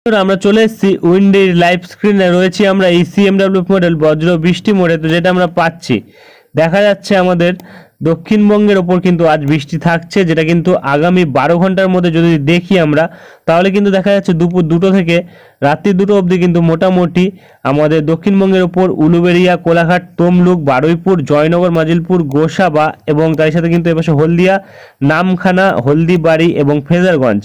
আমরা চলে এসেছি উইন্ডির লাইভ স্ক্রিনে রয়েছি আমরা এই সিএমডব্লিউ মডেল বজ্র বৃষ্টি মোড়ে। তো যেটা আমরা পাচ্ছি দেখা যাচ্ছে আমাদের দক্ষিণবঙ্গের ওপর কিন্তু আজ বৃষ্টি থাকছে, যেটা কিন্তু আগামী 12 ঘন্টার মধ্যে যদি দেখি আমরা তাহলে কিন্তু দেখা যাচ্ছে দুপুর 2টো থেকে রাত্রি 2টো অবধি কিন্তু মোটামুটি আমাদের দক্ষিণবঙ্গের ওপর উলুবেড়িয়া, কোলাঘাট, তমলুক, বারুইপুর, জয়নগর, মাজিলপুর, গোসাবা এবং তার সাথে কিন্তু এপাশে হলদিয়া, নামখানা, হলদিবাড়ি এবং ফ্রেজারগঞ্জ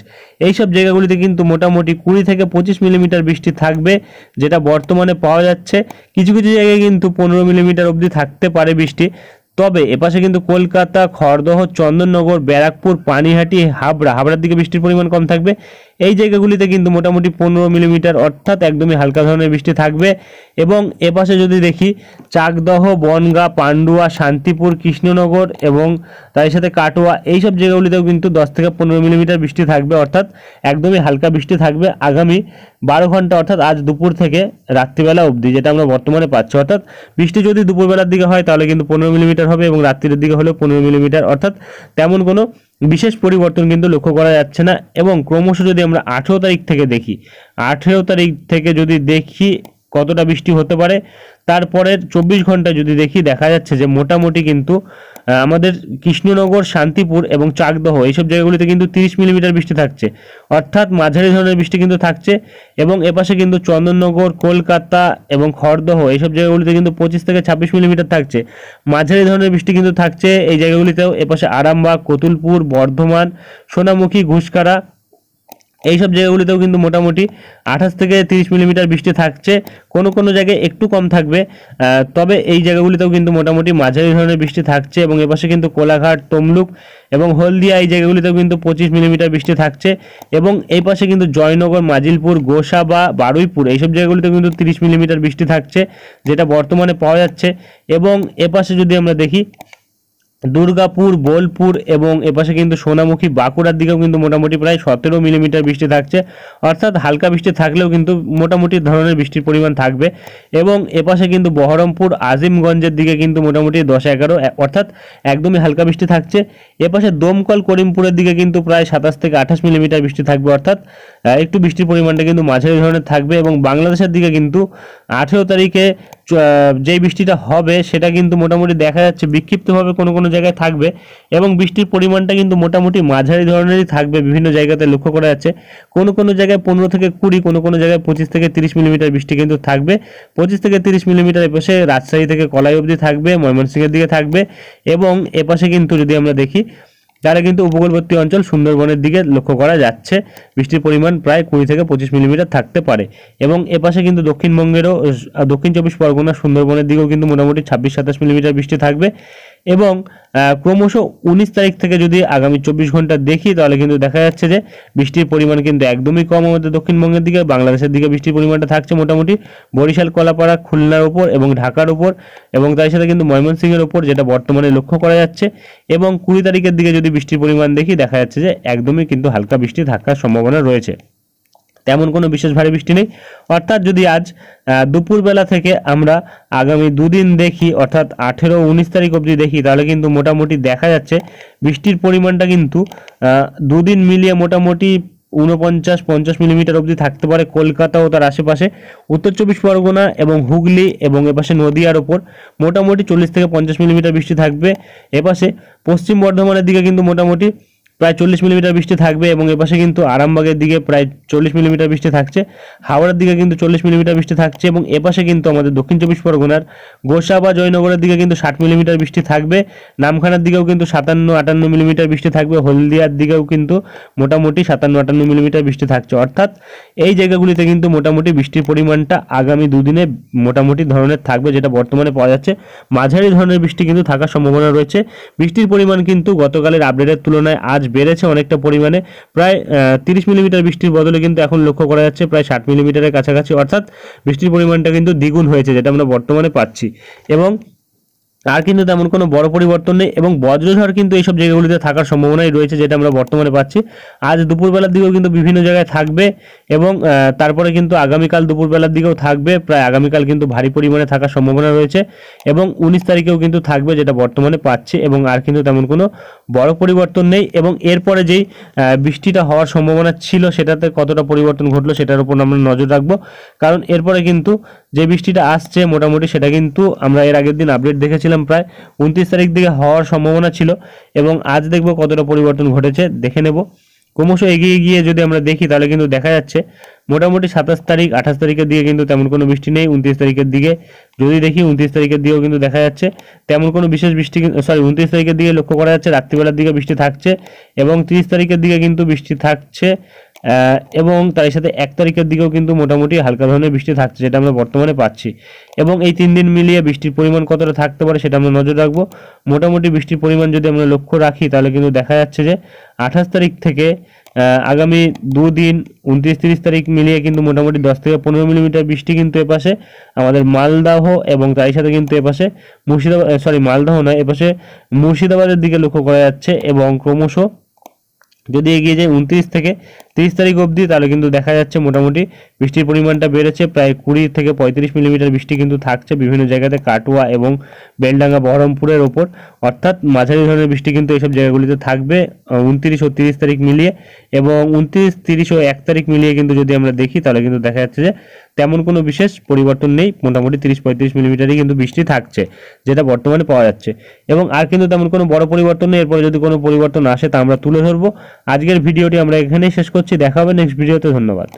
এইসব জায়গাগুলিতে কিন্তু মোটামুটি 20 থেকে 25 মিলিমিটার বৃষ্টি থাকবে, যেটা বর্তমানে পাওয়া যাচ্ছে। কিছু কিছু জায়গায় কিন্তু 15 মিলিমিটার অবধি থাকতে পারে বৃষ্টি। তবে এপাশে কিন্তু কলকাতা, খড়দহ, চন্দননগর, ব্যারাকপুর, পানিহাটি, হাবড়ার দিকে বৃষ্টির পরিমাণ কম থাকবে। এই জায়গাগুলিতে কিন্তু মোটামুটি 15 মিলিমিটার অর্থাৎ একদমই হালকা ধরনের বৃষ্টি থাকবে। এবং এপাশে যদি দেখি চাকদহ, বনগাঁ, পান্ডুয়া, শান্তিপুর, কৃষ্ণনগর এবং তার সাথে কাটোয়া এইসব জায়গাগুলিতেও কিন্তু 10 থেকে 15 মিলিমিটার বৃষ্টি থাকবে, অর্থাৎ একদমই হালকা বৃষ্টি থাকবে আগামী 12 ঘন্টা, অর্থাৎ আজ দুপুর থেকে রাত্রিবেলা অবধি, যেটা আমরা বর্তমানে পাচ্ছি। অর্থাৎ বৃষ্টি যদি দুপুরবেলার দিকে হয় তাহলে কিন্তু 15 মিলিমিটার হবে এবং রাত্রির দিকে হলেও 15 মিলিমিটার, অর্থাৎ তেমন কোনো বিশেষ পরিবর্তন কিন্তু লক্ষ্য করা যাচ্ছে না। এবং ক্রমশ যদি আমরা 18 তারিখ থেকে দেখি, 18 তারিখ থেকে যদি দেখি কতটা বৃষ্টি হতে পারে, তারপরের 24 ঘন্টা যদি দেখি দেখা যাচ্ছে যে মোটামুটি কিন্তু আমাদের কৃষ্ণনগর, শান্তিপুর এবং চাকদহ এইসব জায়গাগুলিতে কিন্তু 30 মিলিমিটার বৃষ্টি থাকছে, অর্থাৎ মাঝারি ধরনের বৃষ্টি কিন্তু থাকছে। এবং এপাশে কিন্তু চন্দননগর, কলকাতা এবং খড়দহ এইসব জায়গাগুলিতে কিন্তু 25 থেকে 26 মিলিমিটার থাকছে, মাঝারি ধরনের বৃষ্টি কিন্তু থাকছে এই জায়গাগুলিতেও। এপাশে আরামবাগ, কতুলপুর, বর্ধমান, সোনামুখী, ঘুষকারা এইসব জায়গাগুলিতেও কিন্তু মোটামুটি 28 থেকে 30 মিলিমিটার বৃষ্টি থাকছে, কোনো কোনো জায়গায় একটু কম থাকবে, তবে এই জায়গাগুলিতেও কিন্তু মোটামুটি মাঝারি ধরনের বৃষ্টি থাকছে। এবং এপাশে কিন্তু কোলাঘাট, তমলুক এবং হলদিয়া এই জায়গাগুলিতেও কিন্তু 25 মিলিমিটার বৃষ্টি থাকছে। এবং এই পাশে কিন্তু জয়নগর, মাজিলপুর, গোসাবা, বারুইপুর এইসব জায়গাগুলিতেও কিন্তু 30 মিলিমিটার বৃষ্টি থাকছে, যেটা বর্তমানে পাওয়া যাচ্ছে। এবং এপাশে যদি আমরা দেখি দুর্গাপুর, বোলপুর এবং এপাশে কিন্তু সোনামুখী, বাঁকুড়ার দিকেও কিন্তু মোটামুটি প্রায় 17 মিলিমিটার বৃষ্টি থাকছে, অর্থাৎ হালকা বৃষ্টি থাকলেও কিন্তু মোটামুটি ধরনের বৃষ্টির পরিমাণ থাকবে। এবং এপাশে কিন্তু বহরমপুর, আজিমগঞ্জের দিকে কিন্তু মোটামুটি 10-11 অর্থাৎ একদমই হালকা বৃষ্টি থাকছে। এপাশে দমকল, করিমপুরের দিকে কিন্তু প্রায় 27 থেকে 28 মিলিমিটার বৃষ্টি থাকবে, অর্থাৎ একটু বৃষ্টির পরিমাণটা কিন্তু মাঝারি ধরনের থাকবে। এবং বাংলাদেশের দিকে কিন্তু 18 তারিখে যেই বৃষ্টিটা হবে সেটা কিন্তু মোটামুটি দেখা যাচ্ছে বিক্ষিপ্তভাবে কোনো কোনো জায়গায় থাকবে এবং বৃষ্টির পরিমাণটা কিন্তু মোটামুটি মাঝারি ধরনেরই থাকবে, বিভিন্ন জায়গাতে লক্ষ্য করা যাচ্ছে। কোনো কোনো জায়গায় 15 থেকে 20, কোনো কোনো জায়গায় 25 থেকে 30 মিলিমিটার বৃষ্টি কিন্তু থাকবে। 25 থেকে 30 মিলিমিটার এপাশে রাজশাহী থেকে কলাই অবধি থাকবে, ময়মনসিংহের দিকে থাকবে। এবং এপাশে কিন্তু যদি আমরা দেখি তাহলে কিন্তু উপকূলবর্তী অঞ্চল সুন্দরবনের দিকে লক্ষ্য করা যাচ্ছে বৃষ্টির পরিমাণ প্রায় 20 থেকে 25 মিলিমিটার থাকতে পারে। এবং এপাশে কিন্তু দক্ষিণবঙ্গেরও দক্ষিণ 24 পরগনা, সুন্দরবনের দিকেও কিন্তু মোটামুটি 26-27 মিলিমিটার বৃষ্টি থাকবে। এবং ক্রমশ 19 তারিখ থেকে যদি আগামী 24 ঘন্টা দেখি তাহলে কিন্তু দেখা যাচ্ছে যে বৃষ্টির পরিমাণ কিন্তু একদমই কম আমাদের দক্ষিণবঙ্গের দিকে। বাংলাদেশের দিকে বৃষ্টির পরিমাণটা থাকছে মোটামুটি বরিশাল, কলাপাড়া, খুলনার উপর এবং ঢাকার উপর এবং তার সাথে কিন্তু ময়মনসিংহের উপর, যেটা বর্তমানে লক্ষ্য করা যাচ্ছে। এবং 20 তারিখের দিকে যদি বৃষ্টির পরিমাণ দেখি দেখা যাচ্ছে যে একদমই কিন্তু হালকা বৃষ্টি থাকার সম্ভাবনা রয়েছে, তেমন কোনো বিশেষ ভারী বৃষ্টি নেই। অর্থাৎ যদি আজ দুপুরবেলা থেকে আমরা আগামী দুদিন দেখি, অর্থাৎ 18-19 তারিখ অবধি দেখি, তাহলে কিন্তু মোটামুটি দেখা যাচ্ছে বৃষ্টির পরিমাণটা কিন্তু দুদিন মিলিয়ে মোটামুটি 49-50 মিলিমিটার অবধি থাকতে পারে কলকাতা ও তার আশেপাশে। উত্তর 24 পরগনা এবং হুগলি এবং এপাশে নদিয়ার ওপর মোটামুটি 40 থেকে 50 মিলিমিটার বৃষ্টি থাকবে। এপাশে পশ্চিম বর্ধমানের দিকে কিন্তু মোটামুটি প্রায় 40 মিলিমিটার বৃষ্টি থাকবে এবং এপাশে কিন্তু আরামবাগের দিকে প্রায় 40 মিলিমিটার বৃষ্টি থাকছে, হাওড়ার দিকে কিন্তু 40 মিলিমিটার বৃষ্টি থাকছে। এবং এপাশে কিন্তু আমাদের দক্ষিণ 24 পরগনার গোসা বা জয়নগরের দিকে কিন্তু 60 মিলিমিটার বৃষ্টি থাকবে, নামখানার দিকেও কিন্তু 57-58 মিলিমিটার বৃষ্টি থাকবে, হলদিয়ার দিকেও কিন্তু মোটামুটি 57-58 মিলিমিটার বৃষ্টি থাকছে। অর্থাৎ এই জায়গাগুলিতে কিন্তু মোটামুটি বৃষ্টির পরিমাণটা আগামী দুদিনে মোটামুটি ধরনের থাকবে, যেটা বর্তমানে পাওয়া যাচ্ছে। মাঝারি ধরনের বৃষ্টি কিন্তু থাকার সম্ভাবনা রয়েছে। বৃষ্টির পরিমাণ কিন্তু গতকালের আপডেটের তুলনায় আজ বেড়েছে অনেকটা পরিমাণে, প্রায় 30 মিলিমিটার বৃষ্টির বদলে কিন্তু এখন লক্ষ্য করা যাচ্ছে প্রায় 60 মিলিমিটারের কাছাকাছি, অর্থাৎ বৃষ্টির পরিমাণটা কিন্তু দ্বিগুণ হয়েছে, যেটা আমরা বর্তমানে পাচ্ছি। এবং আর কিন্তু তেমন কোনো বড় পরিবর্তন নেই এবং বজ্রঝড় কিন্তু এইসব জায়গাগুলিতে থাকার সম্ভাবনাই রয়েছে, যেটা আমরা বর্তমানে পাচ্ছি। আজ দুপুরবেলার দিকেও কিন্তু বিভিন্ন জায়গায় থাকবে এবং তারপরে কিন্তু আগামীকাল দুপুরবেলার দিকেও থাকবে, প্রায় আগামীকাল কিন্তু ভারী পরিমাণে থাকার সম্ভাবনা রয়েছে এবং 19 তারিখেও কিন্তু থাকবে, যেটা বর্তমানে পাচ্ছি। এবং আর কিন্তু তেমন কোনো বড় পরিবর্তন নেই এবং এরপরে যেই বৃষ্টিটা হওয়ার সম্ভাবনা ছিল সেটাতে কতটা পরিবর্তন ঘটলো সেটার উপর আমরা নজর রাখবো, কারণ এরপরে কিন্তু যে বৃষ্টিটা আসছে মোটামুটি সেটা কিন্তু আমরা এর আগের দিন আপডেট দেখেছিলাম প্রায় 29 তারিখ দিকে হওয়ার সম্ভাবনা ছিল এবং আজ দেখব কতটা পরিবর্তন ঘটেছে, দেখে নেব। ক্রমশ এগিয়ে গিয়ে যদি আমরা দেখি তাহলে কিন্তু দেখা যাচ্ছে মোটামুটি 27 তারিখ 28 তারিখের দিকে কিন্তু তেমন কোনো বৃষ্টি নেই। 29 তারিখের দিকে যদি দেখি 29 তারিখের দিকেও কিন্তু দেখা যাচ্ছে তেমন কোনো বিশেষ বৃষ্টি, 29 তারিখের দিকে লক্ষ্য করা যাচ্ছে রাত্রিবেলার দিকে বৃষ্টি থাকছে এবং 30 তারিখের দিকে কিন্তু বৃষ্টি থাকছে এবং তার সাথে 1 তারিখের দিকেও কিন্তু মোটামুটি হালকা ধরনের বৃষ্টি থাকছে, যেটা আমরা বর্তমানে পাচ্ছি। এবং এই 3 দিন মিলিয়ে বৃষ্টির পরিমাণ কতটা থাকতে পারে সেটা আমরা নজর রাখবো। মোটামুটি বৃষ্টির পরিমাণ যদি আমরা লক্ষ্য রাখি তাহলে কিন্তু দেখা যাচ্ছে যে 28 তারিখ থেকে আগামী 2 দিন 29-30 তারিখ মিলিয়ে কিন্তু মোটামুটি 10 থেকে 15 মিলিমিটার বৃষ্টি কিন্তু এপাশে আমাদের মালদহ এবং তার সাথে কিন্তু এপাশে মুর্শিদাবাদ, মালদহ নয়, এপাশে মুর্শিদাবাদের দিকে লক্ষ্য করা যাচ্ছে এবং ক্রমশ যদি এগিয়ে যায় 29 থেকে 30 তারিখ অবধি তাহলে কিন্তু দেখা যাচ্ছে মোটামুটি বৃষ্টির পরিমাণটা বেড়েছে, প্রায় 20 থেকে 35 মিলিমিটার বৃষ্টি কিন্তু থাকছে বিভিন্ন জায়গাতে, কাটুয়া এবং বেলডাঙ্গা বহরমপুরের ওপর, অর্থাৎ মাঝারি ধরনের বৃষ্টি কিন্তু এইসব জায়গাগুলিতে থাকবে 29 ও 30 তারিখ মিলিয়ে। এবং 29, 30 ও 1 তারিখ মিলিয়ে কিন্তু যদি আমরা দেখি তাহলে কিন্তু দেখা যাচ্ছে যে তেমন কোনো বিশেষ পরিবর্তন নেই, মোটামুটি 30-35 মিলিমিটারই কিন্তু বৃষ্টি থাকছে, যেটা বর্তমানে পাওয়া যাচ্ছে। এবং আর কিন্তু তেমন কোনো বড় পরিবর্তন নেই, এরপরে যদি কোনো পরিবর্তন আসে তা আমরা তুলে ধরবো। আজকের ভিডিওটি আমরা এখানেই শেষ করছি, দেখা হবে নেক্সট ভিডিওতে, ধন্যবাদ।